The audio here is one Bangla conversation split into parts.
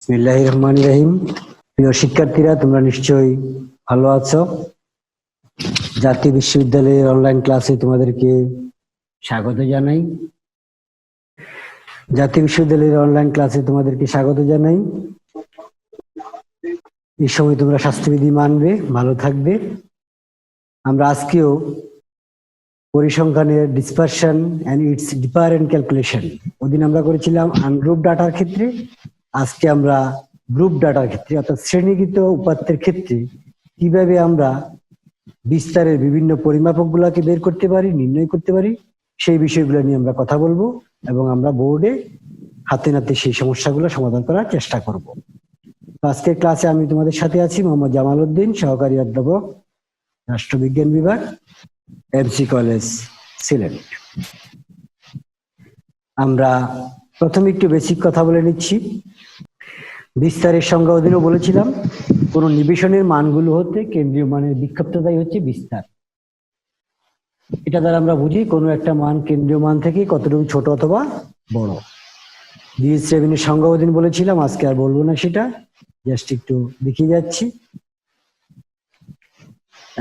বিসমিল্লাহির রহমানির রহিম। প্রিয় শিক্ষার্থীরা, তোমরা নিশ্চয়ই ভালো আছো। জাতীয় বিশ্ববিদ্যালয়ের অনলাইন ক্লাসে তোমাদেরকে স্বাগত জানাই। এই সময় তোমরা স্বাস্থ্যবিধি মানবে, ভালো থাকবে। আমরা আজকেও পরিসংখ্যানের dispersion and it's different calculation ওদিন আমরা করেছিলাম আনগ্রুপ ডাটার ক্ষেত্রে। আজকে আমরা গ্রুপ ডাটার ক্ষেত্রে অর্থাৎ শ্রেণীকৃত উপাত্তের ক্ষেত্রে কিভাবে আমরা বিস্তারের বিভিন্ন পরিমাপক গুলাকে বের করতে পারি, নির্ণয় করতে পারি, সেই বিষয়গুলো নিয়ে আমরা কথা বলবো এবং আমরা বোর্ডে হাতে নাতে সেই সমস্যাগুলো সমাধান করার চেষ্টা করব। আজকের ক্লাসে আমি তোমাদের সাথে আছি মোহাম্মদ জামাল উদ্দিন, সহকারী অধ্যাপক, রাষ্ট্রবিজ্ঞান বিভাগ, এমসি কলেজ, সিলেট। আমরা প্রথমে একটু বেসিক কথা বলে নিচ্ছি। বিস্তারের সংজ্ঞা ওদিনও বলেছিলাম, কোন নিবেশনের মানগুলো হতে কেন্দ্রীয় মানের বিক্ষিপ্ততাই হচ্ছে বিস্তার। এটা দ্বারা আমরা বুঝি কোনো একটা মান কেন্দ্রীয় মান থেকে কতটুকু ছোট অথবা বড়। জিএস7 এর সংজ্ঞা ওদিন বলেছিলাম, আজকে আর বলবো না, সেটা জাস্ট একটু দেখিয়ে যাচ্ছি।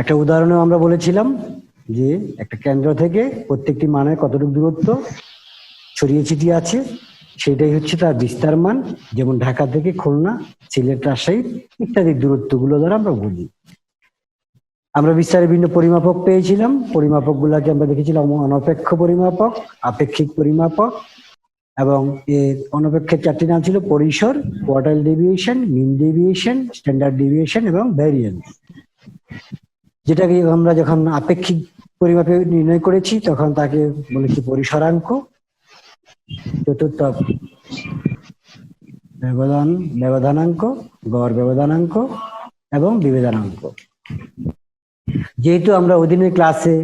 একটা উদাহরণে আমরা বলেছিলাম যে একটা কেন্দ্র থেকে প্রত্যেকটি মানের কতটুকু দূরত্ব ছড়িয়ে ছিটিয়ে আছে, সেটাই হচ্ছে তার বিস্তার মান। যেমন ঢাকা থেকে খুলনা, সিলেট, রাজশাহী ইত্যাদি দূরত্বগুলো দ্বারা আমরা বুঝি। আমরা বিস্তারের বিভিন্ন পরিমাপক পেয়েছিলাম। পরিমাপক গুলাকে আমরা দেখেছিলাম অনপেক্ষ পরিমাপক, আপেক্ষিক পরিমাপক, এবং এর অনপেক্ষের চারটি নাম ছিল পরিসর, কোয়ার্টাইল ডেভিয়েশন, মিন ডেভিয়েশন, স্ট্যান্ডার্ড ডেভিয়েশন এবং ভ্যারিয়েন্স। যেটাকে আমরা যখন আপেক্ষিক পরিমাপে নির্ণয় করেছি তখন তাকে বলেছি পরিসরাঙ্ক, চতুর্থ ব্যবধানাঙ্ক, গড় ব্যবধানাঙ্ক এবং বিভেদনাঙ্ক। যেহেতু আমরা অধীনের ক্লাসে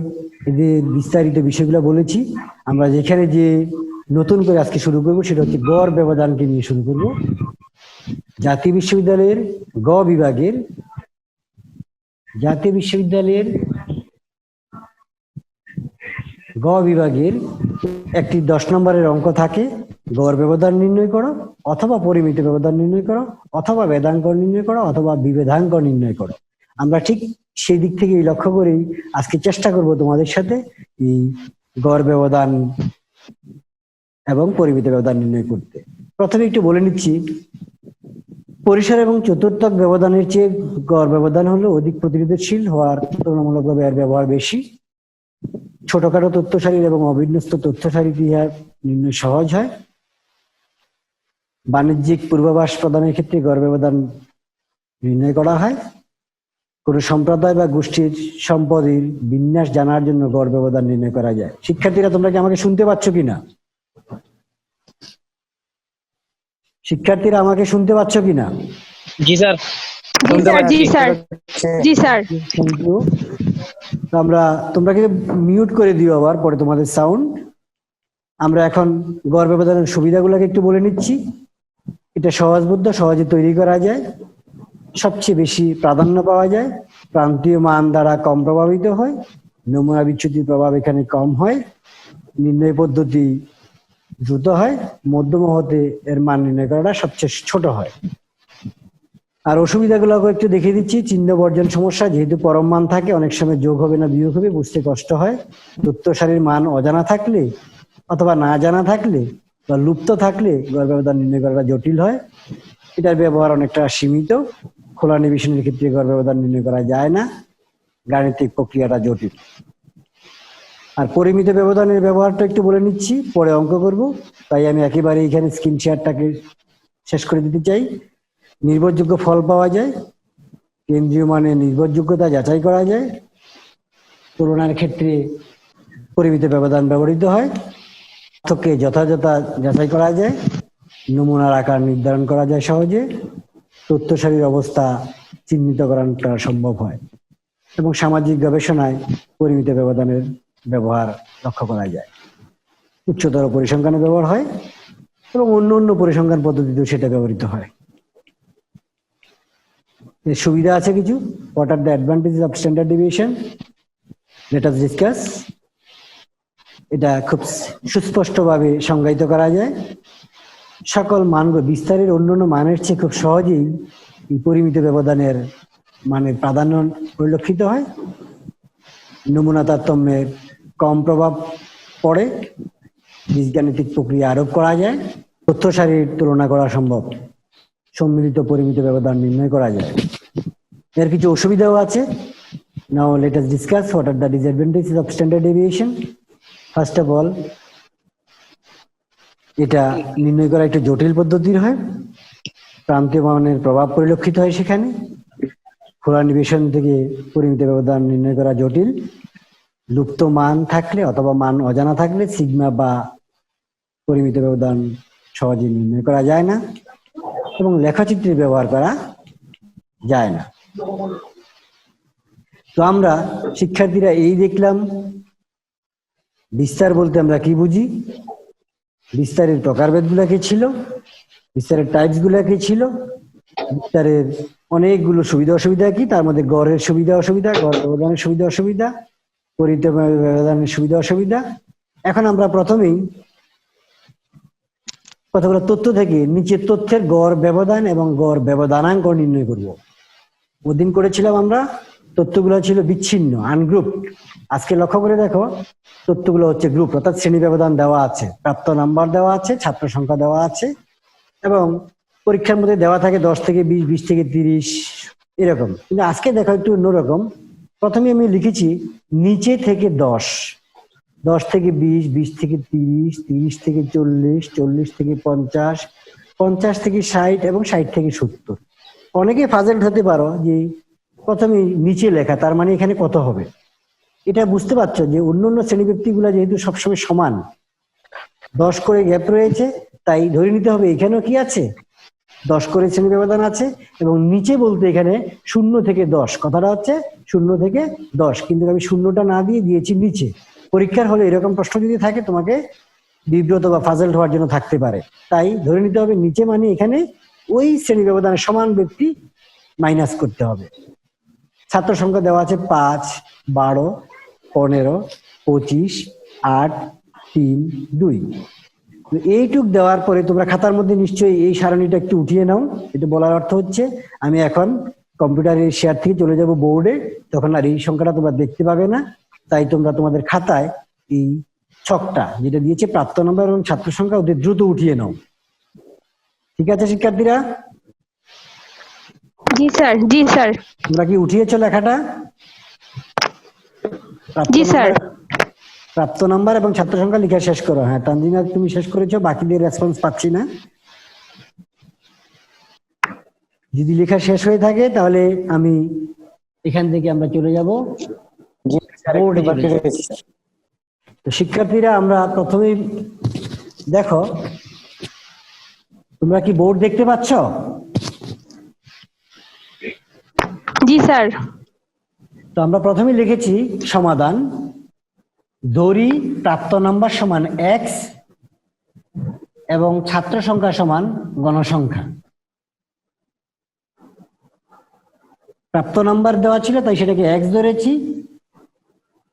যে বিস্তারিত বিষয়গুলো বলেছি, আমরা যেখানে যে নতুন করে আজকে শুরু করবো সেটা হচ্ছে গড় ব্যবধানকে নিয়ে শুরু করব। জাতীয় বিশ্ববিদ্যালয়ের গ বিভাগের একটি 10 নম্বরের অঙ্ক থাকে, গড় ব্যবধান নির্ণয় করো, অথবা পরিমিত ব্যবধান নির্ণয় করো, অথবা বেদাঙ্ক নির্ণয় করো, অথবা বিভেদাঙ্ক নির্ণয় করো। আমরা ঠিক সেই দিক থেকে লক্ষ্য করেই আজকে চেষ্টা করব তোমাদের সাথে এই গড় ব্যবধান এবং পরিমিত ব্যবধান নির্ণয় করতে। প্রথমে একটু বলে নিচ্ছি, পরিসর এবং চতুর্থক ব্যবধানের চেয়ে গড় ব্যবধান হলো অধিক প্রতিরোধশীল হওয়ার তুলনামূলকভাবে এর ব্যবহার বেশি। ছোটখাটো তথ্য সারির এবং অবিন্যস্ত তথ্য সারিতে ইহার নির্ণয় সহজ হয়। বাণিজ্যিক পূর্বাভাস প্রদানের ক্ষেত্রে গড় ব্যবধান নির্ণয় করা হয়। কোন সম্প্রদায় বা গোষ্ঠীর সম্পদের বিন্যাস জানার জন্য গড় ব্যবধান নির্ণয় করা যায়। শিক্ষার্থীরা, তোমরা কি আমাকে শুনতে পাচ্ছ কিনা? শিক্ষার্থীরা আমাকে শুনতে পাচ্ছ কিনা? জি স্যার। জি স্যার। তোমরা কিন্তু মিউট করে দিও আবার পরে তোমাদের সাউন্ড। আমরা এখন গড় ব্যবধানের সুবিধাগুলোকে একটু বলে নিচ্ছি। এটা সহজবোধ্য, সহজে তৈরি করা যায়, সবচেয়ে বেশি প্রাধান্য পাওয়া যায়, প্রান্তীয় মান দ্বারা কম প্রভাবিত হয়, নমুনা বিচ্যুতির প্রভাব এখানে কম হয়, নির্ণয় পদ্ধতি দ্রুত হয়, মধ্যম হতে এর মান নির্ণয় করাটা সবচেয়ে ছোট হয়। আর অসুবিধাগুলোকে একটু দেখিয়ে দিচ্ছি। চিহ্ন বর্জন সমস্যা, যেহেতু পরম মান থাকে, অনেক সময় যোগ হবে না বিয়োগ হবে, বুঝতে কষ্ট হয়। তথ্য সারির মান অজানা থাকলে অথবা না জানা থাকলে বা লুপ্ত থাকলে গড় ব্যবধান নির্ণয় করাটা জটিল হয়। এটার ব্যবহার অনেকটা সীমিত। খোলা নিবেশনের ক্ষেত্রে গড় ব্যবধান নির্ণয় করা যায় না, গাণিতিক প্রক্রিয়াটা জটিল। আর পরিমিত ব্যবধানের ব্যবহারটা একটু বলে নিচ্ছি, পরে অঙ্ক করব, তাই আমি একেবারে এখানে স্ক্রিন শেয়ারটাকে শেষ করে দিতে চাই। নির্ভরযোগ্য ফল পাওয়া যায়, কেন্দ্রীয় মানে নির্ভরযোগ্যতা যাচাই করা যায়, তুলনার ক্ষেত্রে পরিমিত ব্যবধান ব্যবহৃত হয়, পার্থক্যে যথাযথ যাচাই করা যায়, নমুনার আকার নির্ধারণ করা যায় সহজে, তথ্য সারির অবস্থা চিহ্নিতকরণ করা সম্ভব হয়, এবং সামাজিক গবেষণায় পরিমিত ব্যবধানের ব্যবহার লক্ষ্য করা যায়। উচ্চতর পরিসংখ্যানে ব্যবহার হয় এবং অন্য অন্য পরিসংখ্যান পদ্ধতিতেও সেটা ব্যবহৃত হয়। এর সুবিধা আছে কিছু। What are the advantages of standard deviation? Let us discuss. এটা খুব সুস্পষ্টভাবে সংজ্ঞায়িত করা যায়। সকল মানগুলো বিস্তারের অন্যান্য মানের চেয়ে খুব সহজেই এই পরিমিত ব্যবধানের মানের প্রাধান্য পরিলক্ষিত হয়। নমুনা তারতম্যের কম প্রভাব পড়ে, বীজগাণিতিক প্রক্রিয়া আরোপ করা যায়, তথ্য সারির তুলনা করা সম্ভব, সম্মিলিত পরিমিত ব্যবধান নির্ণয় করা যায়। এর কিছু অসুবিধাও আছে। Now let us discuss what are the disadvantages of standard deviation. First of all, এটা নির্ণয় করা একটা জটিল পদ্ধতির হয়, প্রান্তীয় মানের প্রভাব পরিলক্ষিত হয় সেখানে। খোলা নিবেশন থেকে পরিমিত ব্যবধান নির্ণয় করা জটিল। লুপ্ত মান থাকলে অথবা মান অজানা থাকলে সিগমা বা পরিমিত ব্যবধান সহজে নির্ণয় করা যায় না, এবং লেখচিত্রে ব্যবহার করা যায় না। তো আমরা শিক্ষার্থীরা এই দেখলাম বিস্তার বলতে আমরা কি বুঝি, বিস্তারের প্রকারভেদ গুলা কি ছিল, বিস্তারের টাইপস গুলা কি ছিল, বিস্তারের অনেকগুলো সুবিধা অসুবিধা কি, তার মধ্যে গড়ের সুবিধা অসুবিধা, গড় ব্যবধানের সুবিধা অসুবিধা, পরিমিত ব্যবধানের সুবিধা অসুবিধা। এখন আমরা প্রথমেই কতগুলো তথ্য থেকে নিচের তথ্যের গড় ব্যবধান এবং গড় ব্যবধানাঙ্ক নির্ণয় করব। ওদিন করেছিলাম আমরা, তথ্যগুলো ছিল বিচ্ছিন্ন, আনগ্রুপ। আজকে লক্ষ্য করে দেখো তথ্যগুলো হচ্ছে গ্রুপ, অর্থাৎ শ্রেণী ব্যবধান দেওয়া আছে, প্রাপ্ত নাম্বার দেওয়া আছে, ছাত্র সংখ্যা দেওয়া আছে, এবং পরীক্ষার মধ্যে দেওয়া থাকে 10 থেকে 20, 20 থেকে 30 এরকম। কিন্তু আজকে দেখো একটু অন্যরকম। প্রথমে আমি লিখেছি নিচে থেকে 10, 10 থেকে 20, 20 থেকে 30, 30 থেকে 40, 40 থেকে 50, 50 থেকে 60 এবং 60 থেকে 70। অনেকে ফাজেন্ট হতে পারো যে প্রথমে নিচে লেখা, তার মানে এখানে কত হবে। এটা বুঝতে পারছো যে অন্যান্য শ্রেণীব্যক্তিগুলো যেহেতু সবসময় সমান, 10 করে গ্যাপ রয়েছে, তাই ধরে নিতে হবে এখানেও কি আছে, 10 করে শ্রেণী ব্যবধান আছে। এবং নিচে বলতে এখানে 0 থেকে 10, কথাটা হচ্ছে 0 থেকে 10, কিন্তু আমি শূন্যটা না দিয়ে দিয়েছি নিচে। পরীক্ষার হলে এরকম প্রশ্ন যদি থাকে তোমাকে বিব্রত বা ফাজেল হওয়ার জন্য থাকতে পারে, তাই ধরে নিতে হবে নিচে মানে এখানে ওই শ্রেণী ব্যবধানের সমান ব্যক্তি মাইনাস করতে হবে। ছাত্র সংখ্যা দেওয়া আছে 5, 12, 15, 25, 8, 3, 2। এইটুক দেওয়ার পরে তোমরা খাতার মধ্যে নিশ্চয়ই এই সারণীটা একটু উঠিয়ে নাও। এটা বলার অর্থ হচ্ছে আমি এখন কম্পিউটারের শেয়ার থেকে চলে যাব বোর্ডে, তখন আর এই সংখ্যাটা তোমরা দেখতে পাবে না। তাই তোমরা তোমাদের খাতায় এই ছকটা যেটা দিয়েছে প্রাপ্ত নাম্বার এবং ছাত্র সংখ্যা ওদের দ্রুত উঠিয়ে নাও। ঠিক আছে শিক্ষার্থীরা? জি স্যার, জি স্যার। তোমরা কি উঠিয়েছো লেখাটা? জি স্যার। প্রাপ্ত নাম্বার এবং ছাত্র সংখ্যা লেখা শেষ করো। হ্যাঁ তানজিনা তুমি শেষ করেছো, বাকিদের রেসপন্স পাচ্ছি না। যদি লেখা শেষ হয়ে থাকে তাহলে আমি এখান থেকে আমরা চলে যাব বোর্ডে। তো শিক্ষার্থীরা আমরা প্রথমেই দেখো, তোমরা কি বোর্ড দেখতে পাচ্ছ? জি স্যার। তো আমরা প্রথমে লিখেছি সমাধান, ধরি প্রাপ্ত নাম্বার সমান x এবং ছাত্র সংখ্যা সমান গণসংখ্যা। প্রাপ্ত নাম্বার দেওয়া ছিল তাই সেটাকে x ধরেছি,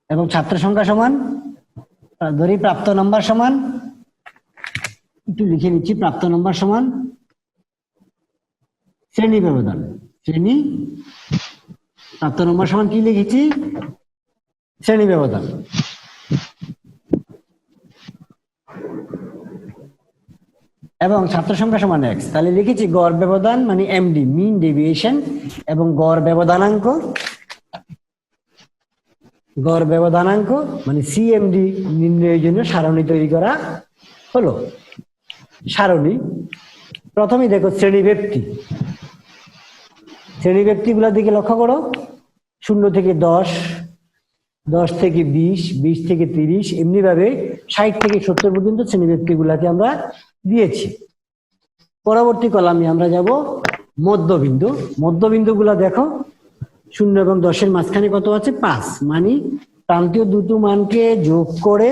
এবং ছাত্র সংখ্যা সমান, ধরি প্রাপ্ত নাম্বার সমান, একটু লিখে নিচ্ছি, প্রাপ্ত নাম্বার সমান শ্রেণী ব্যবধান, শ্রেণী, প্রাপ্ত নাম্বার সমান কি লিখেছি, শ্রেণী ব্যবধান। এবং ছাত্র সংখ্যা সমান x, তাহলে লিখেছি গড় ব্যবধান মানে এমডি, মিন ডেভিয়েশন, এবং গড় ব্যবধানাঙ্ক, গড় ব্যবধানাঙ্ক মানে সিএমডি নির্ণয়ের জন্য সারণী তৈরি করা হলো। সারণী প্রথমেই দেখো শ্রেণী ব্যক্তি, শ্রেণী ব্যক্তিগুলোর দিকে লক্ষ্য করো, 0 থেকে 10, 10 থেকে 20, 20 থেকে 30, এমনি ভাবে 60 থেকে 70 পর্যন্ত শ্রেণী ব্যক্তিগুলাকে আমরা দিয়েছি। পরবর্তী কলামে আমরা যাব মধ্যবিন্দু। মধ্যবিন্দুগুলা দেখো, 0 এবং 10-এর মাঝখানে কত আছে, 5, মানে প্রান্তীয় দুটো মানকে যোগ করে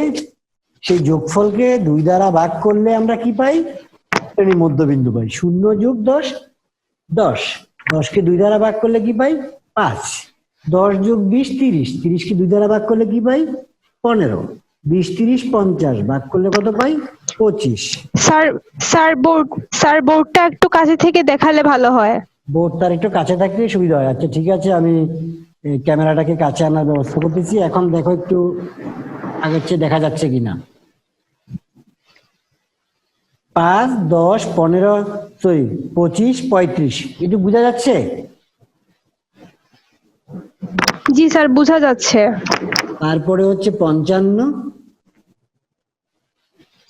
সেই যোগফলকে 2 দ্বারা ভাগ করলে আমরা কি পাই, শ্রেণী মধ্যবিন্দু পাই। 0 যোগ 10, 10, 10কে 2 দ্বারা ভাগ করলে কি পাই, 5, 10 যোগ 20, 30, 30কে 2 দ্বারা ভাগ করলে কি পাই, 15, 20, 30, 50 ভাগ করলে কত পাই, 25। স্যার স্যার বোর্ডটা একটু কাছে থেকে দেখালে ভালো হয়। বোর্ডটার একটু কাছে থাকলে সুবিধা হয়। আচ্ছা ঠিক আছে, আমি ক্যামেরাটাকে কাছে আনার ব্যবস্থা করতেছি। এখন দেখো একটু আগের চেয়ে দেখা যাচ্ছে কিনা। 5, 10, 15, 25, 35 একটু বোঝা যাচ্ছে? জি স্যার, বোঝা যাচ্ছে। তারপরে হচ্ছে 55,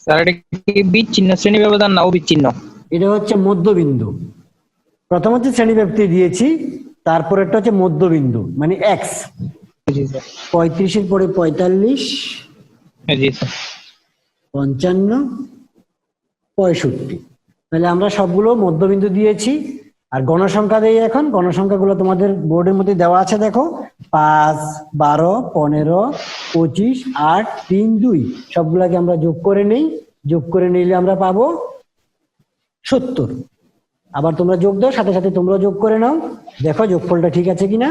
স্যার এটা কি বিচ্ছিন্ন শ্রেণী ব্যবধান না অবিচ্ছিন্ন? এটা হচ্ছে মধ্যবিন্দু। প্রথম হচ্ছে শ্রেণীব্যাপ্তি দিয়েছি, তারপরেরটা হচ্ছে মধ্যবিন্দু মানে এক্স। জি স্যার। 35-এর পরে 45, জি স্যার। 55, 65। তাহলে আমরা সবগুলো মধ্যবিন্দু দিয়েছি। আর গণসংখ্যা দেই এখন। গণসংখ্যাগুলো তোমাদের বোর্ডের মধ্যে দেওয়া আছে, দেখো। 5, 12, 15, 25, 8, 3, 2 সবগুলাকে আমরা যোগ করে নেই। যোগ করে নিলে আমরা পাবো 70। আবার তোমরা যোগ দাও, সাথে সাথে তোমরা যোগ করে নাও, দেখো যোগফলটা ঠিক আছে কিনা,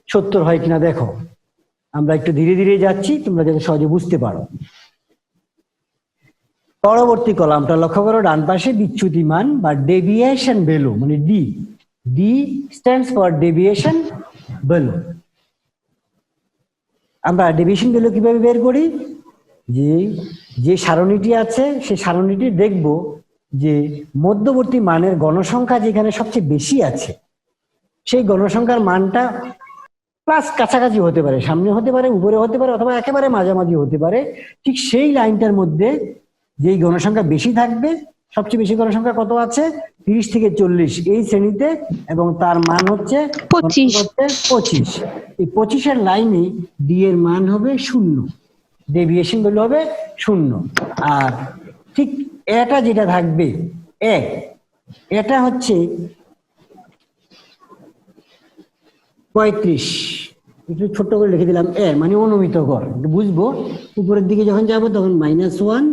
70 হয় কিনা দেখো। আমরা একটু ধীরে ধীরে যাচ্ছি, তোমরা যাতে সহজে বুঝতে পারো। পরবর্তী কলামটা লক্ষ্য করো, ডান পাশে বিচ্যুতি মান বা ডেভিয়েশন ভ্যালু মানে D. D stands for deviation value. আমরা ডেভিয়েশন ভ্যালু কিভাবে বের করি? যে সারণীটি আছে সেই সারণীটি দেখব যে মধ্যবর্তী মানের গণসংখ্যা যেখানে সবচেয়ে বেশি আছে সেই গণসংখ্যার মানটা প্লাস কাছাকাছি হতে পারে, সামনে হতে পারে, উপরে হতে পারে, অথবা একেবারে মাঝামাঝি হতে পারে। ঠিক সেই লাইনটার মধ্যে যেই গণসংখ্যা বেশি থাকবে, সবচেয়ে বেশি গণসংখ্যা কত আছে? 30 থেকে 40 এই শ্রেণীতে, এবং তার মান হচ্ছে 25। এই 25-এর লাইনে ডি এর মান হবে 0, ডেভিয়েশন ভ্যালু হবে 0। আর ঠিক এটা যেটা থাকবে এটা হচ্ছে 35। একটু ছোট্ট করে লিখে দিলাম মানে অনুমিত গড়, একটু বুঝবো। উপরের দিকে যখন যাব তখন -1,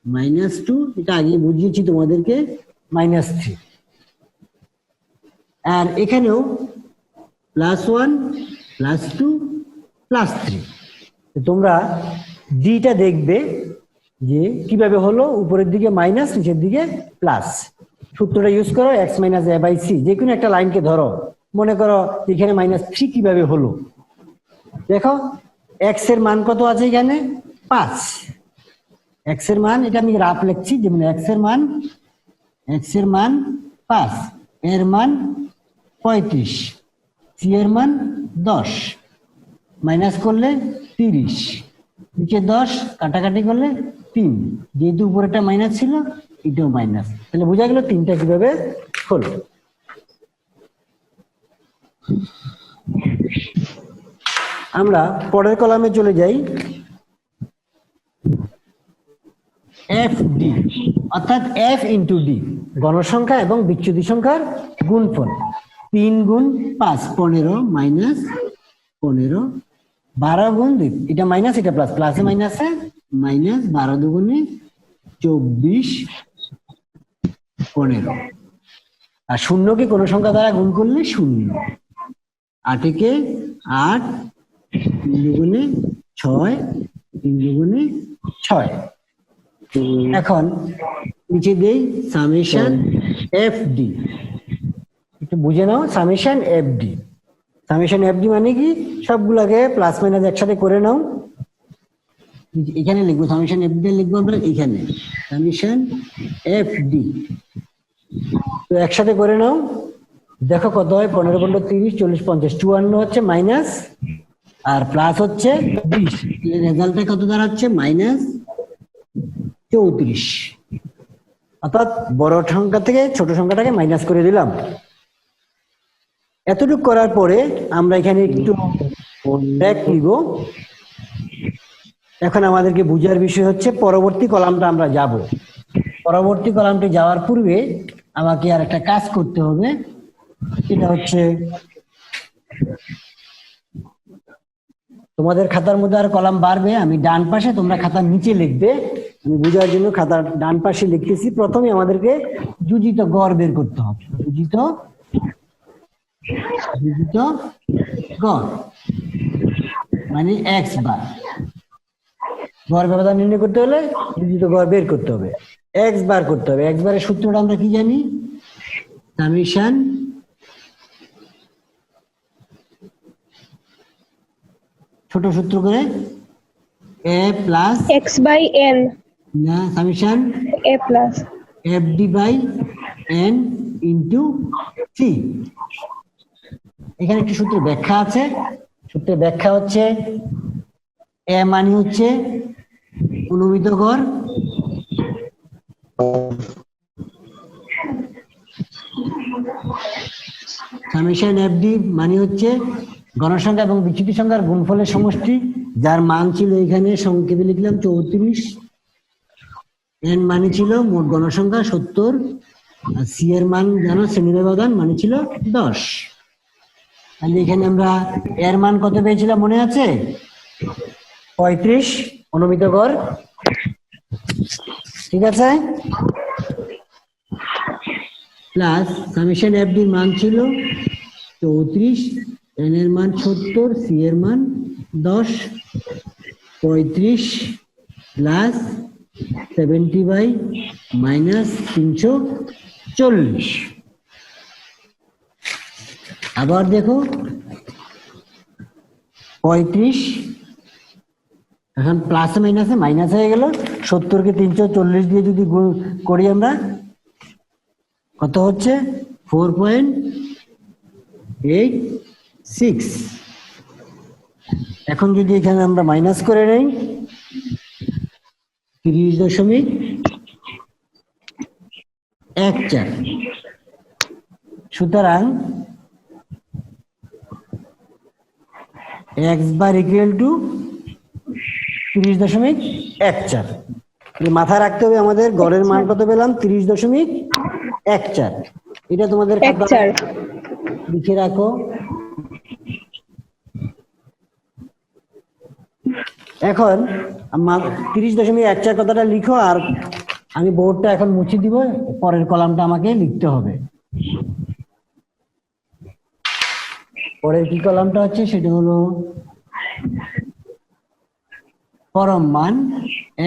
-2, এটা আগে বুঝিয়েছি তোমাদেরকে, -3। আর এখানেও +1, +2, +3। তোমরা ডিটা দেখবে যে কিভাবে হলো, উপরের দিকে মাইনাস, নিচের দিকে প্লাস। সূত্রটা ইউজ করো, x - a/c। যে কোনো একটা লাইনকে ধরো, মনে করো এখানে -3 কিভাবে হলো দেখো। x এর মান কত আছে এখানে? 5। x এর মান, এটা আমি রাফ লিখছি, যেমন x এর মান 5, এর মান 35, c এর মান 10, মাইনাস করলে 30, নিচে 10 কাটাকাটি করলে 3। যেহেতু উপরেটা মাইনাস ছিল, এটাও মাইনাস। তাহলে বোঝা গেল 3টা কিভাবে হলো। আমরা পরের কলামে চলে যাই। এফ ডি অর্থাৎ f ইন্টু ডি, গণসংখ্যা এবং বিচ্যুতি সংখ্যার গুণফল। 3 গুণ 5 15, মাইনাস 15, 12 গুণ 2, এটা মাইনাস এটা প্লাস, প্লাসে মাইনাসে মাইনাস, 12 দুগুণে 24, 15। আর শূন্যকে কোনো সংখ্যা দ্বারা গুণ করলে 0। 8 কে 8, 3 দুগুণে 6, 3 দুগুণে 6। এখন নিচে দেই সামেশন এফ ডি, একটু বুঝে নাও। Summation F D, summation F D মানে কি? সবগুলোকে প্লাস মাইনাস একসাথে করে নাও। এখানে লিখবো সামেশন এফ ডি, লিখবো আমরা এখানে সামেশন এফ ডি। তো একসাথে করে নাও, দেখো কত হয়। 15 15 30 40 50 54 হচ্ছে মাইনাস, আর প্লাস হচ্ছে 20। রেজাল্টটা কত দাঁড়াচ্ছে? -34। অর্থাৎ বড় সংখ্যা থেকে ছোট সংখ্যাটাকে মাইনাস করে দিলাম। এতটুকু করার পরে আমরা এখানে একটু ব্রেক নিব। এখন আমাদেরকে বুঝার বিষয় হচ্ছে পরবর্তী কলামটা আমরা যাব। পরবর্তী কলামটি যাওয়ার পূর্বে আমাকে আর একটা কাজ করতে হবে। এটা হচ্ছে তোমাদের খাতার মধ্যে আর কলাম বাড়বে, আমি ডান পাশে, তোমরা খাতার নিচে লিখবে। আমি বোঝার জন্য খাতার ডান পাশে লিখতেছি। প্রথমে আমাদেরকে যোজিত গড় বের করতে হবে। যোজিত গড় মানে x বার। গড় ব্যবধান নির্ণয় করতে হলে বিজিত গড় বের করতে হবে, এক্স বার করতে হবে। এক্স বারের সূত্রটা আমরা কি জানি? সামেশন ছোট সূত্র করে এ প্লাস x/n না summation a plus F D by N into C. এখানে একটি সূত্রের ব্যাখ্যা আছে। সূত্রের ব্যাখ্যা হচ্ছে এ মানে হচ্ছে অনুমিত গড়, সামেশন এফ ডি মানে হচ্ছে গণসংখ্যা এবং বিচ্যুতি সংখ্যার গুণফলের সমষ্টি, যার মান ছিল এখানে সংক্ষেপে লিখলাম 34, এন মানে ছিল মোট গণসংখ্যা 70, আর সি এর মান জানো শ্রেণী ব্যবধান মানে ছিল 10। তাহলে এখানে আমরা এর মান কত পেয়েছিলাম মনে আছে? 35 অনুমিত গড়, ঠিক আছে, প্লাস সামেশন এফ ডির মান ছিল 34, এন এর মান 70, সি এর মান 10, 35 প্লাস 70 বাই মাইনাস 340। আবার দেখো 35 এখন প্লাসে মাইনাসে মাইনাস হয়ে গেল, 70-কে 340 দিয়ে যদি গুণ করি আমরা কত হচ্ছে? 4.86। এখন যদি এখানে আমরা মাইনাস করে নেই 30.14, সুতরাং এক্স বার ইকুয়াল টু 30.14। মাথায় রাখতে হবে আমাদের গড়ের মান কত পেলাম? 30.14। এটা তোমাদের খাতায় লিখে রাখো। এখন 30.14 কথাটা লিখো, আর আমি বোর্ডটা এখন মুছে দিব, পরের কলামটা আমাকে লিখতে হবে। পরের কি কলামটা হচ্ছে সেটা হলো পরম মান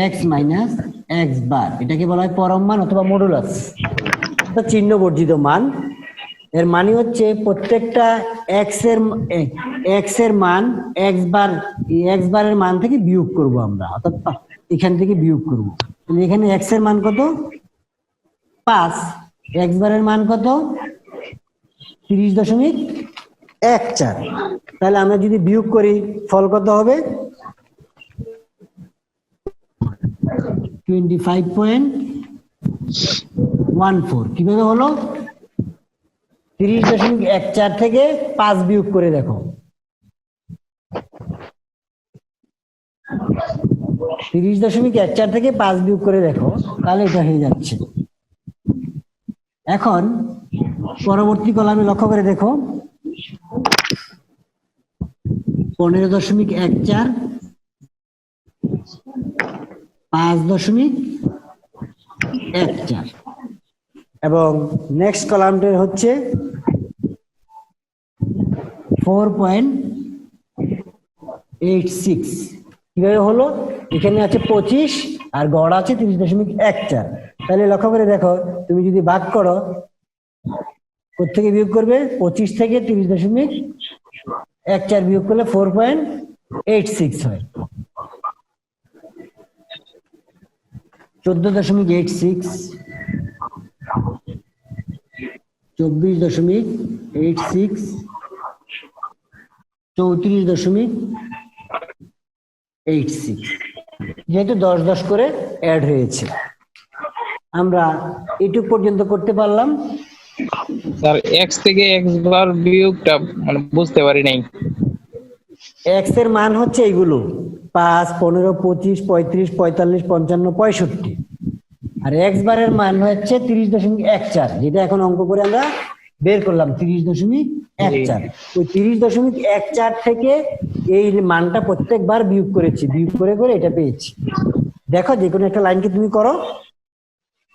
এক্স মাইনাস এক্স বার, এটাকে বলা হয় পরম মান অথবা মডুলাস, চিহ্ন বর্জিত মান। এর মানে হচ্ছে প্রত্যেকটা এক্স এর মান এক্স বারের মান থেকে বিয়োগ করব আমরা, অর্থাৎ এখান থেকে বিয়োগ করব। তাহলে এখানে এক্স এর মান কত? 5, এক্স বারের মান কত? 30.14। তাহলে আমরা যদি বিয়োগ করি ফল কত হবে? 25.14। কিভাবে হলো? 30.14 থেকে 5 বিয়োগ করে দেখো, 30.14 থেকে 5 বিয়োগ করে দেখো, তাহলে এটা হয়ে যাচ্ছে। এখন পরবর্তী কলামে লক্ষ্য করে দেখো 15.14, 5.14 এবং নেক্সট কলামটা হচ্ছে 4.86। কিভাবে হলো? এখানে আছে 25 আর গড় আছে 30.14। তাহলে লক্ষ্য করে দেখো, তুমি যদি ভাগ করো কোত্থেকে বিয়োগ করবে? 25 থেকে 30.14 বিয়োগ করলে 4.86 হয়। 14.86, 24.86, 34.86, যেহেতু 10 করে অ্যাড হয়েছে। আমরা এইটুক পর্যন্ত করতে পারলাম। স্যার এক্স থেকে এক্স বার বিয়োগটা মানে বুঝতে পারি নাই। এক্স এর মান হচ্ছে এইগুলো 5, 15, 25, 35, 45, 55, 65, আর এক্স বারের মান হচ্ছে 30.14, যেটা এখন অঙ্ক করে আমরা বের করলাম 30.14। ওই 30.14 থেকে এই মানটা প্রত্যেকবার বিয়োগ করেছি, বিয়োগ করে করে এটা পেয়েছি। দেখো যে কোনো একটা লাইনকে তুমি করো,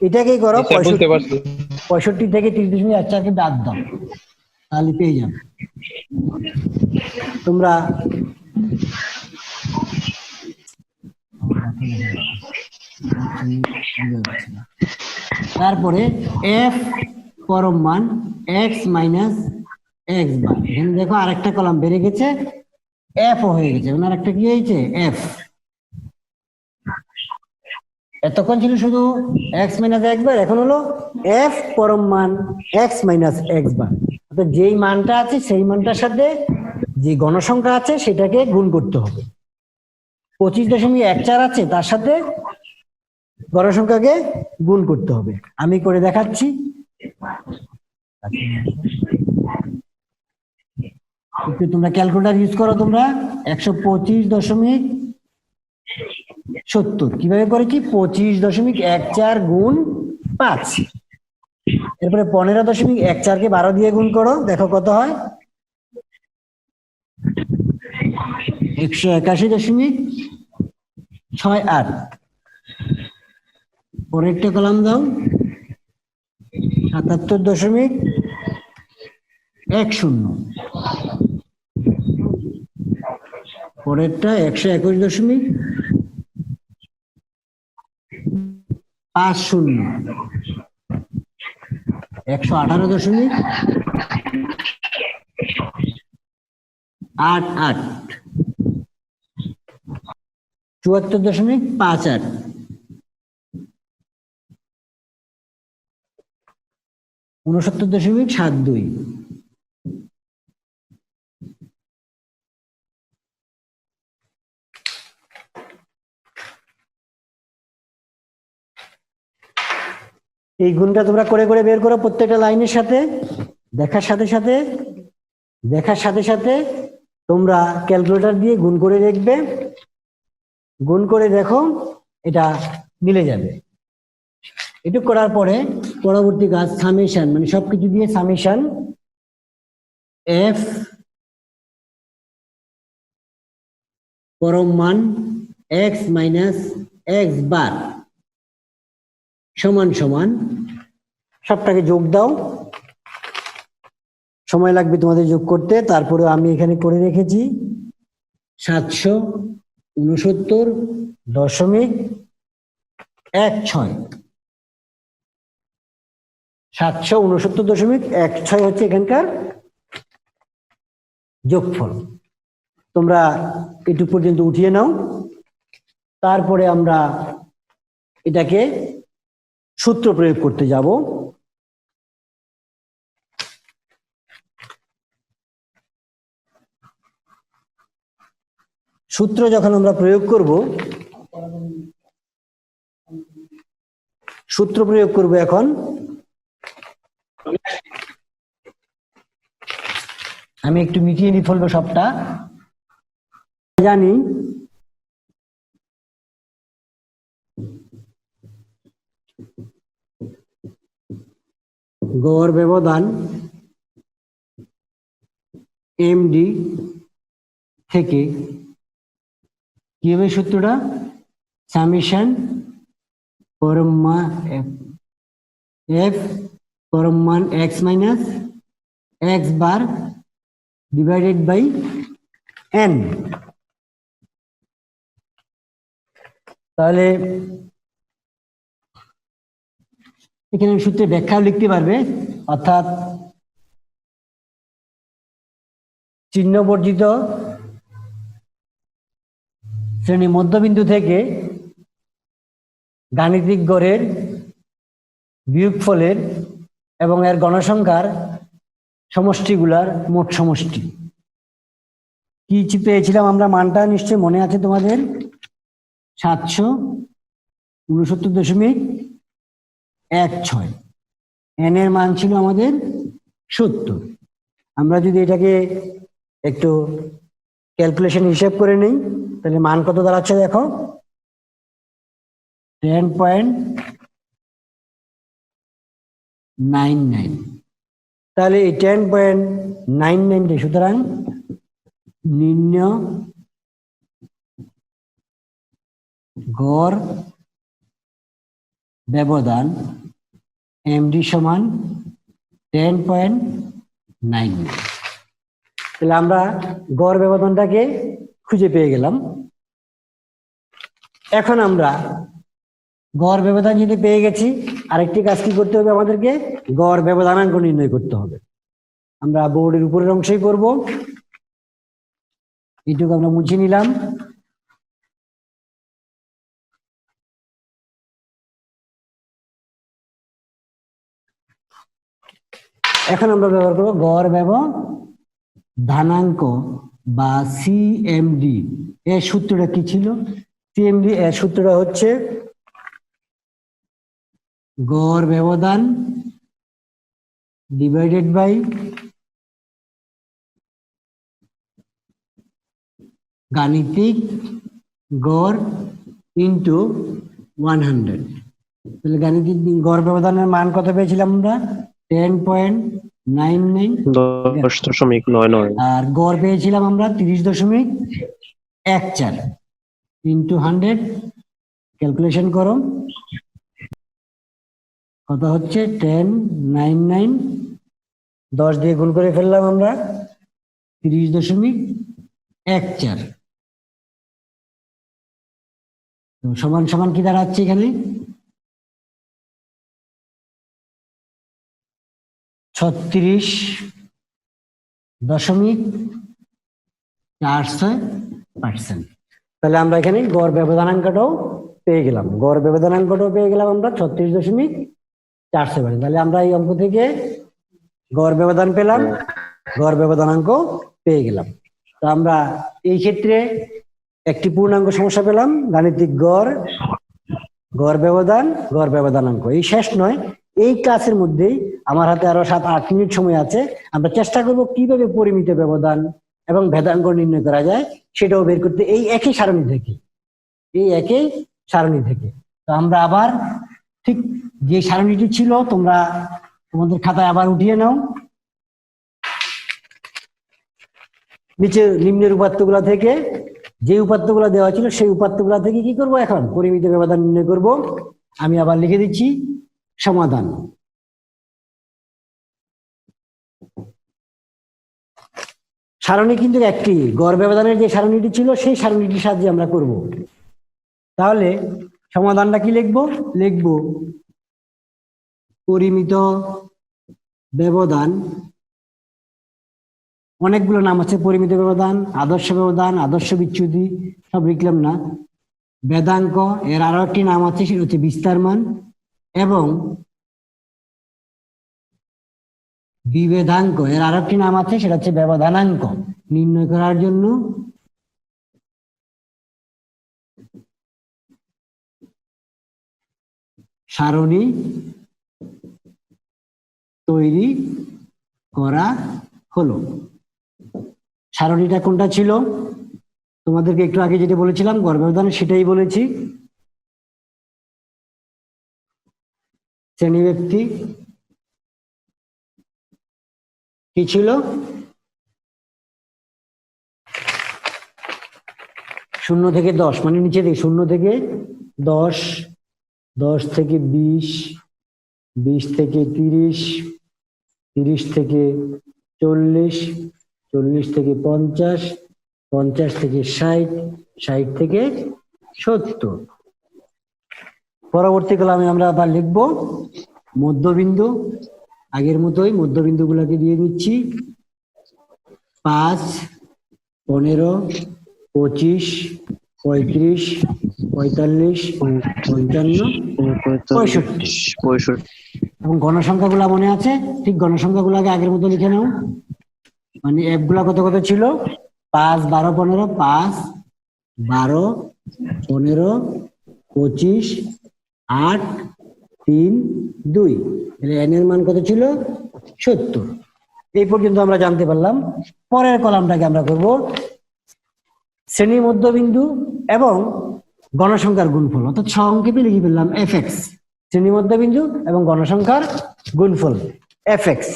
এটাকেই করো 65 থেকে 30.14 বাদ দাও, তাহলে পেয়ে যাবে। তোমরা তারপরে এফ পরম মান এক্স মাইনাস এক্স বার, এখানে দেখো আরেকটা কলাম বেড়ে গেছে, এফ হয়ে গেছে, মানে আরেকটা কি হয়েছে এফ। এতক্ষণ ছিল শুধু এক্স মাইনাস এক্স বার, এখন হলো এফ পরম মান এক্স মাইনাস এক্স বার। অর্থাৎ যেই মানটা আছে সেই মানটার সাথে যে গণসংখ্যা আছে সেটাকে গুণ করতে হবে। 25.14 আছে তার সাথে গণসংখ্যাকে গুণ করতে হবে। আমি করে দেখাচ্ছি। একটু তোমরা ক্যালকুলেটর ইউজ করো। তোমরা 125.70 কিভাবে করেছি, 25.14 গুণ 5, এরপরে 15.14 কে 12 দিয়ে গুণ করো, দেখো কত হয়, 181.68। পরেরটা কলাম দাও, 77.10। পরেরটা 121.50। 118.88। 74.58। 69.72। এই গুণটা তোমরা করে করে বের করো প্রত্যেকটা লাইনের সাথে। দেখার সাথে সাথে তোমরা ক্যালকুলেটর দিয়ে গুণ করে দেখবে, গুণ করে দেখো এটা মিলে যাবে। এটুক করার পরে পরবর্তী কাজ সামেশন, মানে সবকিছু দিয়ে সামেশন এফ পরম মান এক্স মাইনাস এক্স বার সমান সমান, সবটাকে যোগ দাও। সময় লাগবে তোমাদের যোগ করতে, তারপরে আমি এখানে করে রেখেছি 769.16। 769.16 হচ্ছে এখানকার যোগফল। তোমরা এটুক পর্যন্ত উঠিয়ে নাও, তারপরে আমরা এটাকে সূত্র প্রয়োগ করতে যাব। সূত্র যখন আমরা প্রয়োগ করব, এখন আমি একটু মিটিয়ে নিয়ে ফেলবো সবটা। জানি গড় ব্যবধান এমডি থেকে কি হবে সূত্রটা, সামেশন পরম মান এফ পরম মান x minus x bar divided by N. তাহলে এখানে সূত্রের ব্যাখ্যাও লিখতে পারবে, অর্থাৎ চিহ্ন বর্জিত শ্রেণী মধ্যবিন্দু থেকে গাণিতিক গড়ের বিয়োগফলের এবং এর গণসংখ্যার সমষ্টিগুলার মোট সমষ্টি। কি পেয়েছিলাম আমরা মানটা, নিশ্চয় মনে আছে তোমাদের, 769.16। এন এর মান ছিল আমাদের 70। আমরা যদি এটাকে একটু ক্যালকুলেশন হিসাব করে নেই, তাহলে মান কত দাঁড়াচ্ছে দেখো, 10.99। তাহলে এই 10.99, সুতরাং নিম্ন গড় ব্যবধান এমডি সমান 10.99। তাহলে আমরা গড় ব্যবধানটাকে খুঁজে পেয়ে গেলাম। এখন আমরা গড় ব্যবধান যদি পেয়ে গেছি, আরেকটি কাজ কি করতে হবে আমাদেরকে? গড় ব্যবধানাঙ্ক নির্ণয় করতে হবে। আমরা বোর্ডের উপরের অংশই করব। এইটুকু আমরা মুছে নিলাম। এখন আমরা ব্যবহার করব গড় ব্যবধানাঙ্ক বা সিএমডি। এর সূত্রটা কি ছিল? সিএমডি এর সূত্রটা হচ্ছে গড় ব্যবধান ডিভাইডেড বাই গাণিতিক গড় ইন্টু 100। তাহলে গাণিতিক গড় ব্যবধানের মান কত পেয়েছিলাম আমরা? 10.99। 10.99 আর গড় পেয়েছিলাম আমরা 30.14 ইন্টু 100। ক্যালকুলেশন করো কত হচ্ছে? 1099। 10 দিয়ে গুণ করে ফেললাম আমরা 30.14। তো সমান সমান কি দাঁড়াচ্ছে এখানে? 36.46%। তাহলে আমরা এখানে গড় ব্যবধানাঙ্কটাও পেয়ে গেলাম। গড় ব্যবধানাঙ্কটাও পেয়ে গেলাম আমরা 36.46%। তাহলে আমরা এই অঙ্ক থেকে গড় ব্যবধান পেলাম, গড় ব্যবধানাঙ্ক পেয়ে গেলাম। তো আমরা এই ক্ষেত্রে একটি পূর্ণাঙ্গ সমস্যা পেলাম, গাণিতিক গড়, গড় ব্যবধান, গড় ব্যবধানাঙ্ক। এই শেষ নয়, এই ক্লাসের মধ্যেই আমার হাতে আরো 7-8 মিনিট সময় আছে। আমরা চেষ্টা করব কিভাবে পরিমিত ব্যবধান এবং ভেদাঙ্ক নির্ণয় করা যায় সেটাও বের করতে এই একই সারণী থেকে, এই একই সারণী থেকে। তো আমরা আবার ঠিক যে সারণীটি ছিল তোমরা তোমাদের খাতায় আবার উঠিয়ে নাও। নিচে নিম্নের উপাত্তগুলা থেকে যে উপাত্তগুলা দেওয়া ছিল সেই উপাত্তগুলা থেকে কি করব? এখন পরিমিত ব্যবধান নির্ণয় করব। আমি আবার লিখে দিচ্ছি সমাধান। সারণী কিন্তু একটি, গড় ব্যবধানের যে সারণীটি ছিল সেই সারণীটির সাহায্যে আমরা করব। তাহলে সমাধানটা কি লিখব? লিখব পরিমিত ব্যবধান, অনেকগুলো নাম আছে, পরিমিত ব্যবধান, আদর্শ ব্যবধান, আদর্শ বিচ্যুতি, সব লিখলাম না। বেদাঙ্ক, এর আরো একটি নাম আছে, সেটা হচ্ছে বিস্তার মান। এবং বিভেদাঙ্ক, এর আরো একটি নাম আছে, সেটা হচ্ছে ব্যবধানাঙ্ক নির্ণয় করার জন্য সারণী তৈরি করা হলো। সারণীটা কোনটা ছিল? তোমাদেরকে একটু আগে যেটা বলেছিলাম গড় ব্যবধান, সেটাই বলেছি। শ্রেণী ব্যক্তি কি ছিল? 0 থেকে 10, মানে নিচে থেকে 0 থেকে 10, 10 থেকে 20, 20 থেকে 30, 30 থেকে 40, 40 থেকে 50, 50 থেকে 60, 60 থেকে 70। পরবর্তী কলামে আমরা আবার লিখব মধ্যবিন্দু। আগের মতোই মধ্যবিন্দু গুলাকে দিয়ে দিচ্ছি 5, 15, 25, 35, 45, 55, 65। এবং গণসংখ্যাগুলা মনে আছে? ঠিক গণসংখ্যাগুলাকে আগের মতো লিখে নাও। মানে এফ গুলা কত কত ছিল? 5, 12, 15, 5, 12, 15, 25, 8, 3, 2। এন এর মান কত ছিল? 70। এই পর্যন্ত আমরা জানতে পারলাম। পরের কলামটাকে আমরা করব শ্রেণী মধ্যবিন্দু এবং গণসংখ্যার গুণফল, অর্থাৎ সংক্ষেপে লিখে ফেললাম এফএক্স। শ্রেণী মধ্যবিন্দু এবং গণসংখ্যার গুণফল এফএক্স।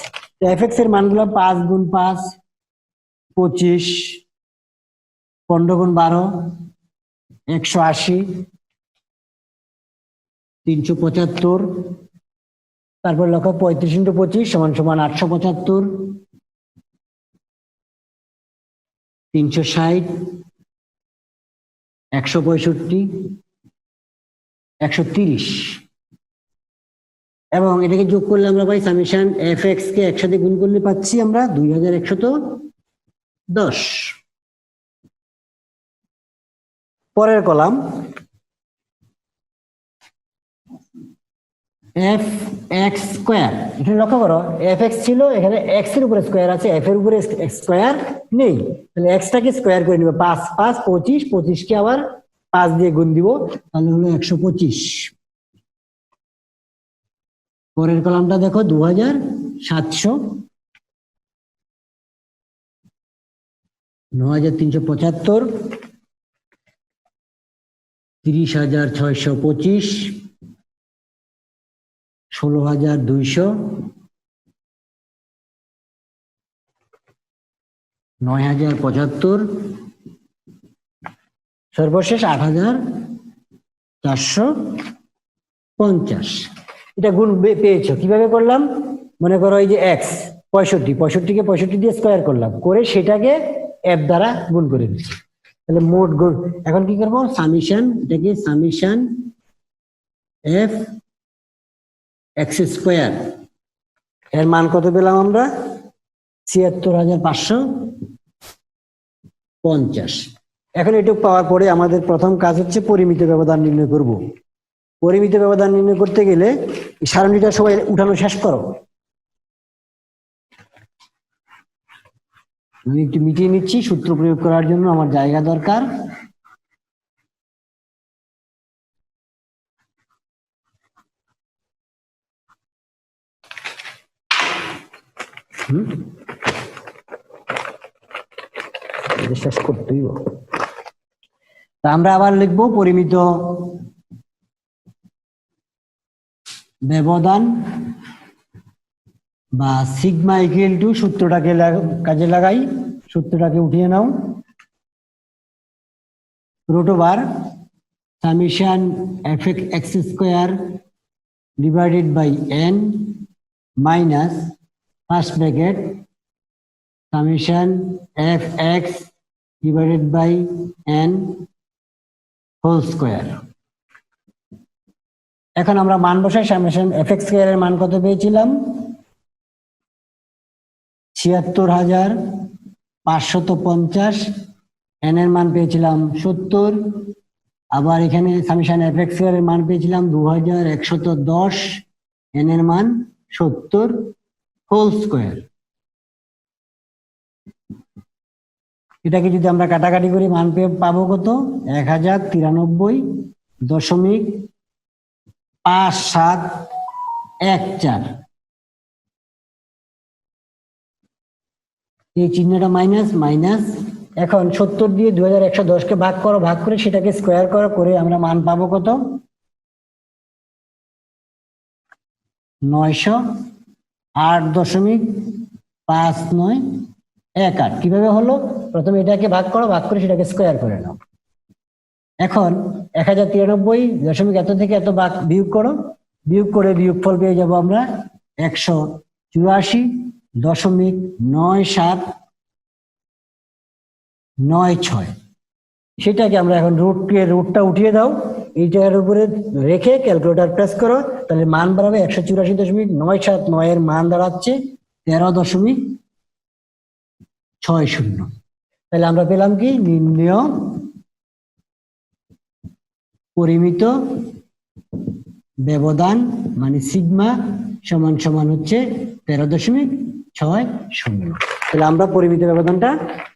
এফএক্স এর মানগুলো 5 গুণ 5, 25, 15 গুণ 12, 180, 375। তারপর লক্ষ্য 35 × 25 = 875, 360, 165, 130 এবং এটাকে যোগ করলে আমরা পাই সামেশন এফ এক্স কে একসাথে গুণ করলে পাচ্ছি আমরা 2110। পরের কলাম এফ এক্স স্কোয়ার, এখানে লক্ষ্য করো এফ এক্স ছিল, এখানে এক্স এর উপরে স্কোয়ার আছে, এফ এর উপরে স্কোয়ার নেই, তাহলে এক্সটাকে স্কোয়ার করে নিবে, 5 5 25, 25 কে আবার 5 দিয়ে গুণ দিব, তাহলে হলো 125। পরের কলামটা দেখো 2700, 9375, 30625, 16200, 9075, সর্বশেষ 8450। এটা গুণ পেয়েছো, কিভাবে করলাম? মনে করো এই যে এক্স 65, কে 65 দিয়ে স্কোয়ার করলাম, করে সেটাকে এফ দ্বারা গুণ করে দিচ্ছি, তাহলে মোট গুণ। এখন কি করবো? সামেশন, এটাকে সামেশন এফ এক্স স্কোয়ার এর মান কত পেলাম আমরা? 74550। এখন এটুকু পাওয়ার পরে আমাদের প্রথম কাজ হচ্ছে পরিমিত ব্যবধান নির্ণয় করব। পরিমিত ব্যবধান নির্ণয় করতে গেলে এই সারণীটা সবাই উঠানো শেষ করো। আমি একটু মিটিয়ে নিচ্ছি, সূত্র প্রয়োগ করার জন্য আমার জায়গা দরকার। শেষ করতেই হবে। তা আমরা আবার লিখবো পরিমিত ব্যবধান বা সিগমা ইকুয়াল টু, সূত্রটাকে কাজে লাগাই, সূত্রটাকে উঠিয়ে নাও, root over summation F X square divided by N minus first bracket summation F X divided by N whole square. এখন আমরা মান বসাই, সামেশন এফ এক্স স্কোয়ার এর মান কত পেয়েছিলাম? 76550, এন এর মান পেয়েছিলাম 70, আবার এখানে সামেশন এফ এক্স স্কোয়ার এর মান পেয়েছিলাম 2110, এন এর মান 70 হোল স্কোয়ার। এটাকে যদি আমরা কাটাকাটি করি মান পাবো কত? 1093.5714। এই চিহ্নটা মাইনাস মাইনাস। এখন 70 দিয়ে 2110 কে ভাগ করো, ভাগ করে সেটাকে স্কোয়ার করো, করে আমরা মান পাবো কত? 908.5918। কিভাবে হলো? প্রথমে এটাকে ভাগ করো, ভাগ করে সেটাকে স্কোয়ার করে নাও। এখন 1093 দশমিক এত থেকে এত বিয়োগ করো, বিয়োগ করে বিয়োগফল পেয়ে যাবো আমরা 184.9796। সেটাকে আমরা এখন রুটটা উঠিয়ে দাও, এইটার উপরে রেখে ক্যালকুলেটর প্রেস করো, তাহলে মান বাড়াবে 184.979, এর মান দাঁড়াচ্ছে 13.60। তাহলে আমরা পেলাম কি? নির্ণেয় পরিমিত ব্যবধান মানে সিগমা সমান সমান হচ্ছে 13.60। তাহলে আমরা পরিমিত ব্যবধানটা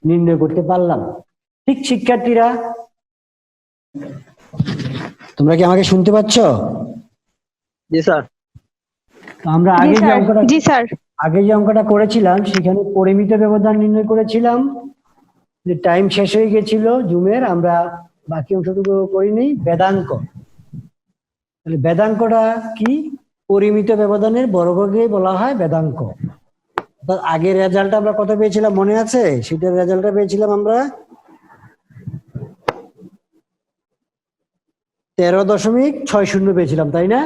নির্ণয় করতে পারলাম। ঠিক শিক্ষার্থীরা, তোমরা কি আমাকে শুনতে পাচ্ছ? জি স্যার। আমরা জি স্যার। আগে যে অঙ্কটা করেছিলাম সেখানে পরিমিত ব্যবধান নির্ণয় করেছিলাম, যে টাইম শেষ হয়ে গেছিল জুমের, আমরা বাকি অংশটুকু করিনি। বেদাঙ্ক, তাহলে বেদাঙ্কটা কি? পরিমিত ব্যবধানের বর্গকে বলা হয় বেদাঙ্ক। আগের রেজাল্ট আমরা কত পেয়েছিলাম মনে আছে? সেটার রেজাল্টটা পেয়েছিলাম আমরা 13.60 পেয়েছিলাম, তাই না?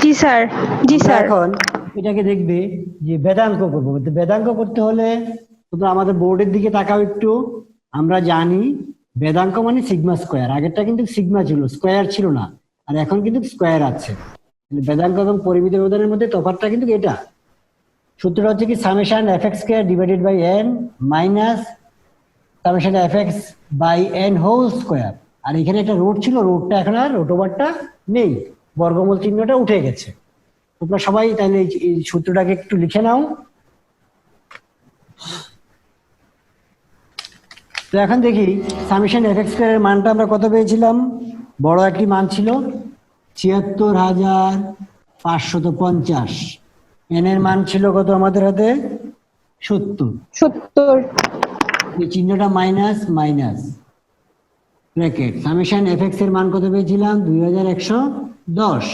জি স্যার। জি স্যার। এখন এটাকে দেখবে যে বেদাঙ্ক করবো। বেদাঙ্ক করতে হলে তোমরা আমাদের বোর্ডের দিকে তাকাও একটু। আমরা জানি বেদাঙ্ক মানে সিগমা স্কোয়ার, আগেরটা কিন্তু সিগমা ছিল, স্কোয়ার ছিল না, আর এখন কিন্তু স্কোয়ার আছে। বেদাঙ্ক এবং পরিমিত ব্যবধানের মধ্যে তফাৎটা কিন্তু এটা। সূত্রটা হচ্ছে কি summation F X square divided by N minus summation F X by N whole square. আর এখানে একটা রুট ছিল, রুটটা এখন আর রুট ওভারটা নেই, বর্গমূল চিহ্নটা উঠে গেছে। তোমরা সবাই তাহলে এই সূত্রটাকে একটু লিখে নাও। তো এখন দেখি সামেশন এফ এক্স স্কোয়ারের মানটা আমরা কত পেয়েছিলাম। বড় একটি মান ছিল ৭৬,৫৫০। এন এর মান ছিল কত আমাদের হাতে, ৭০। 70। এই চিহ্নটা minus minus bracket. Summation F x এর মান কত পেয়েছিলাম, ২১১০ 10।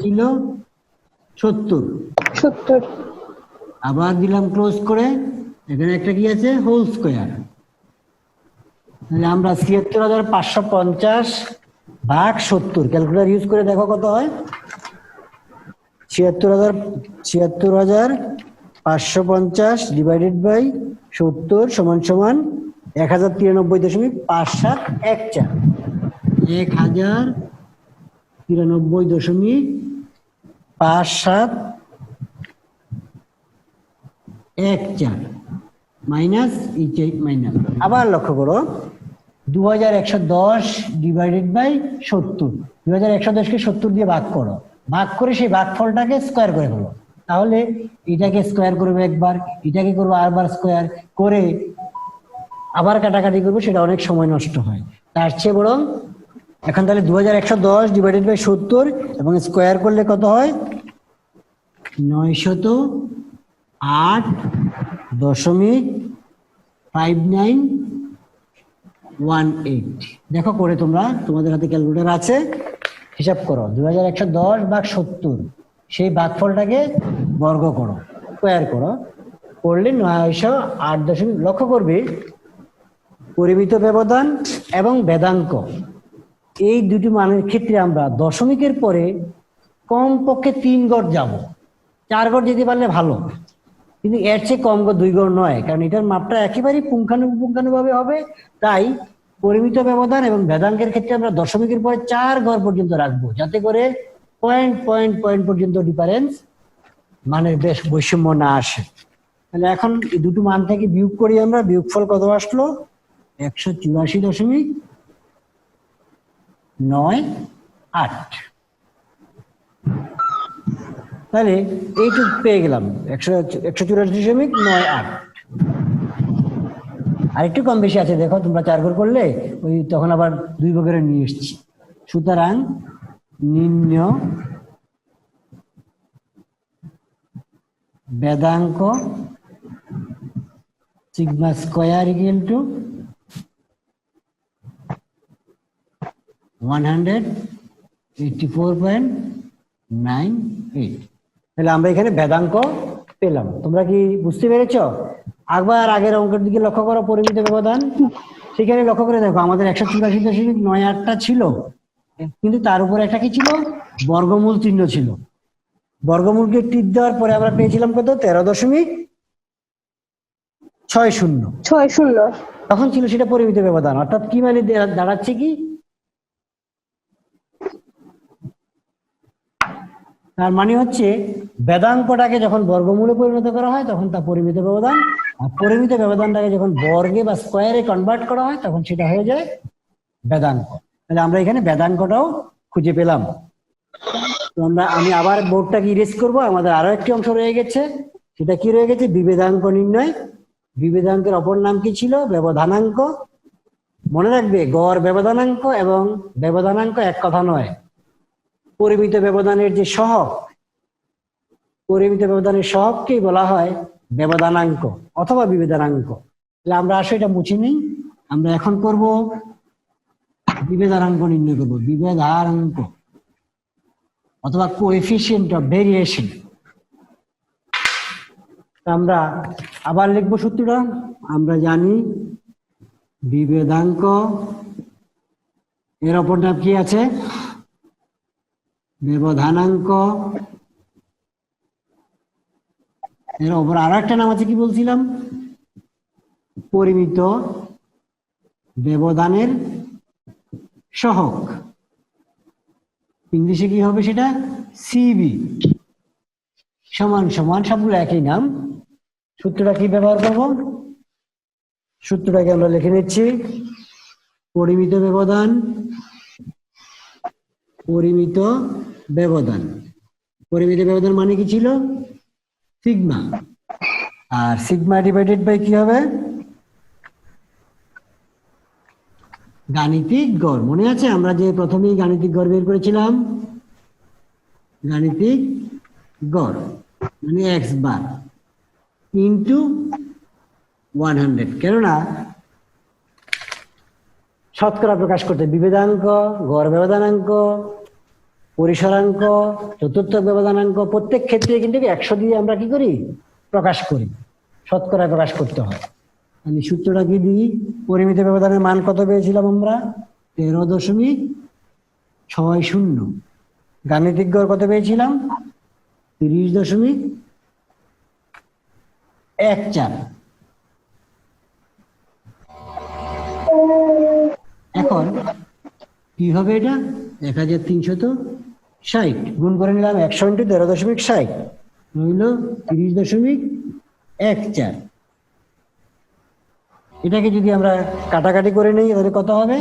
ছিল ৭০। 70। আবার দিলাম ক্লোজ করে, এখানে একটা কি আছে, হোল স্কোয়ার। তাহলে আমরা ৭৬,৫৫০ ভাগ ৭০ ক্যালকুলেটর ইউজ করে দেখো কত হয়। ৭৬,৫৫০ ডিভাইডেড বাই ৭০ সমান সমান ১০৯৩.৫৭14। ১০৯৩.৫৭14 মাইনাস মাইনাস। আবার লক্ষ্য করো ২১১০ ডিভাইডেড বাই ৭০। ২১১০কে ৭০ দিয়ে ভাগ করো, ভাগ করে সেই ভাগফলটাকে স্কোয়ার করে ফেলো। তাহলে এটাকে স্কোয়ার করবে একবার, এটাকে করবো আরবার স্কোয়ার করে, আবার কাটাকাটি করবো, সেটা অনেক সময় নষ্ট হয়। তার চেয়ে বরং এখন তাহলে ২১১০ ডিভাইডেড বাই ৭০ এবং স্কোয়ার করলে কত হয়, ৯০৮.5918। দেখো করে তোমরা, তোমাদের হাতে ক্যালকুলেটর আছে, হিসাব করো ২১১০ ভাগ ৭০, সেই ভাগফলটাকে বর্গ করো, স্কোয়ার করো, করলে ৯০৮. লক্ষ্য করবে পরিমিত ব্যবধান এবং বেদাঙ্ক এই দুটি মানের ক্ষেত্রে আমরা দশমিকের পরে কমপক্ষে ৩ গড় যাব, ৪ গড় যেতে পারলে ভালো, কিন্তু এর চেয়ে কম গড় 2 গড় নয়, কারণ এটার মাপটা একেবারেই পুঙ্খানুপুঙ্খানুভাবে হবে। তাই পরিমিত ব্যবধান এবং বেদাঙ্কের ক্ষেত্রে আমরা দশমিকের পরে 4 গড় পর্যন্ত রাখবো, যাতে করে পয়েন্ট পর্যন্ত ডিফারেন্স মানের বেশ বৈষম্য না আসে। তাহলে এখন এই দুটো মান থেকে বিয়োগ করি আমরা, বিয়োগফল কত আসলো, ১৮৪.৯৮। তাহলে এইটুকু পেয়ে গেলাম, ১৮৪.৯৮। আর একটু কম বেশি আছে, দেখো তোমরা 4 ঘর করলে ওই তখন আবার 2 ভাগের নিয়ে এসছি। সুতরাং নিম্ন বেদাঙ্ক সিগমা স্কয়ার ইকুয়াল টু 184.98। তাহলে আমরা এখানে বেদাঙ্ক পেলাম। তোমরা কি বুঝতে পেরেছো? একবার আগের অঙ্কের দিকে লক্ষ্য করো, পরিমিত ব্যবধান, সেখানে লক্ষ্য করে দেখো আমাদের ১৮৪.৯৮টা ছিল, কিন্তু তার উপরে একটা কি ছিল, বর্গমূল চিহ্ন ছিল। বর্গমূলকে টিপ দেওয়ার পরে আমরা পেয়েছিলাম কত, 13.60। তখন ছিল সেটা পরিমিত ব্যবধান, অর্থাৎ কি মানে দাঁড়াচ্ছে কি, তার মানে হচ্ছে বেদাঙ্কটাকে যখন বর্গমূলে পরিণত করা হয় তখন তা পরিমিত ব্যবধান, আর পরিমিত ব্যবধানটাকে যখন বর্গে বা স্কোয়ারে কনভার্ট করা হয় তখন সেটা হয়ে যায় বেদাঙ্ক। তাহলে আমরা এখানে বেদাঙ্কটাও খুঁজে পেলাম। তো আমি আবার বোর্ডটাকে ইরেজ করব, আমাদের আরো একটি অংশ রয়ে গেছে। সেটা কি রয়ে গেছে, বিভেদাঙ্ক নির্ণয়। বিভেদাঙ্কের অপর নাম কি ছিল, ব্যবধানাঙ্ক। মনে রাখবে গড় ব্যবধানাঙ্ক এবং ব্যবধানাঙ্ক এক কথা নয়। পরিমিত ব্যবধানের যে সহগ, পরিমিত ব্যবধানের সহগকেই বলা হয় ব্যবধানাঙ্ক অথবা বিভেদানাঙ্ক। তাহলে আমরা আসলে এটা মুছে নিই, আমরা এখন করব বিভেদানাঙ্ক নির্ণয় করব, বিভেদাঙ্ক অথবা কোএফিসিয়েন্ট অফ ভেরিয়েশন। আমরা আবার লিখবো সূত্রটা। আমরা জানি বিভেদাঙ্ক এর অপর নাম কি আছে, ব্যবধানাঙ্ক। এর অপর আরো একটা নাম আছে, কি বলছিলাম, পরিমিত ব্যবধানের সহগ। ইংলিশে কি হবে সেটা? সিবি সমান সমান, সবগুলো একই নাম। সূত্রটা কি ব্যবহার করব? সূত্রটাকে আমরা লিখে নিচ্ছি, পরিমিত ব্যবধান, পরিমিত ব্যবধান। পরিমিত ব্যবধান মানে কি ছিল? সিগমা। আর সিগমা ডিভাইডেড বাই কি হবে? গাণিতিক গড়। মনে আছে আমরা যে প্রথমেই গাণিতিক গড় বের করেছিলাম? গাণিতিক গড় মানে এক্স বার ইন্টু 100। কেননা শতকরা প্রকাশ করতে বিভেদাঙ্ক, গড় ব্যবধানাঙ্ক, পরিসরাঙ্ক, চতুর্থ ব্যবধানাঙ্ক প্রত্যেক ক্ষেত্রে কিন্তু 100 দিয়ে আমরা কি করি? প্রকাশ করি। শতকরা প্রকাশ করতে হয়। আমি সূত্রটা কি দিই? পরিমিত ব্যবধানের মান কত পেয়েছিলাম আমরা? 13.60। গাণিতিক গড় কত পেয়েছিলাম? 30.14। এখন কি হবে এটা? 1360 গুণ করে নিলাম 100 ইন্টু 13.60 হইল 30.14। এটাকে যদি আমরা কাটাকাটি করে নিই তাহলে কত হবে?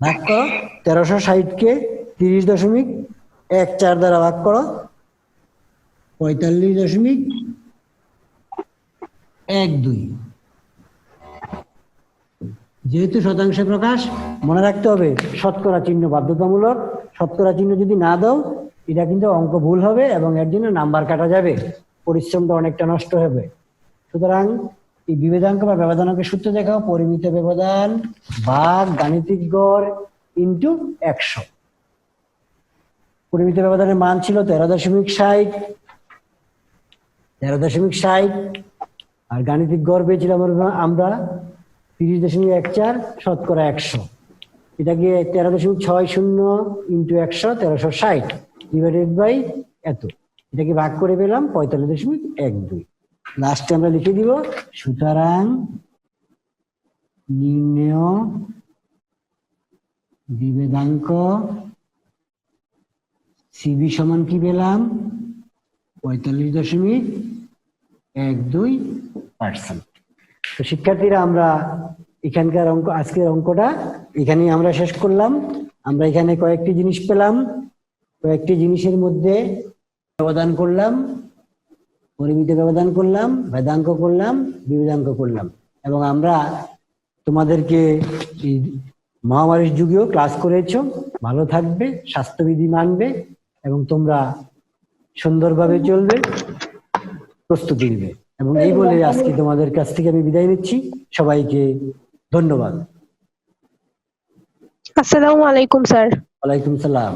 ভাগ করো 1360 কে 30.14 দ্বারা ভাগ করো 45.12। যেহেতু শতাংশে প্রকাশ, মনে রাখতে হবে শতকরা চিহ্ন বাধ্যতামূলক। শতকরা চিহ্ন যদি না দাও এটা কিন্তু অঙ্ক ভুল হবে এবং এর জন্য নাম্বার কাটা যাবে, পরিশ্রমটা অনেকটা নষ্ট হবে। সুতরাং এই বিভেদাঙ্ক বা ব্যবধানাঙ্কের সূত্র দেখাও, পরিমিত ব্যবধান ভাগ গাণিতিক গড় ইন্টু 100। পরিমিত ব্যবধানের মান ছিল 13.60 আর গাণিতিক গড় পেয়েছিলাম আমরা 30.14 শতকরা 100। এটাকে 13.60 ইন্টু 100 1360 ডিভাইডেড বাই এত, এটাকে ভাগ করে পেলাম 45.12। লাস্টে আমরা লিখে দিব, সুতরাং নির্ণেয় বিভেদাঙ্ক সিবি সমান কি পেলাম? 45.12%। তো শিক্ষার্থীরা আমরা এখানকার অঙ্ক, আজকের অঙ্কটা এখানেই আমরা শেষ করলাম। আমরা এখানে কয়েকটি জিনিস পেলাম, কয়েকটি জিনিসের মধ্যে ব্যবধান করলাম, পরিমিত ব্যবধান করলাম, ভেদাঙ্ক করলাম, বিভেদাঙ্ক করলাম এবং আমরা তোমাদেরকে এই মহামারীর যুগেও ক্লাস করেছো। ভালো থাকবে, স্বাস্থ্যবিধি মানবে এবং তোমরা সুন্দরভাবে চলবে, প্রস্তুতি নেবে। এবং এই বলে আজকে তোমাদের কাছ থেকে আমি বিদায় নিচ্ছি। সবাইকে ধন্যবাদ। আসসালামু আলাইকুম স্যার। ওয়ালাইকুম সালাম।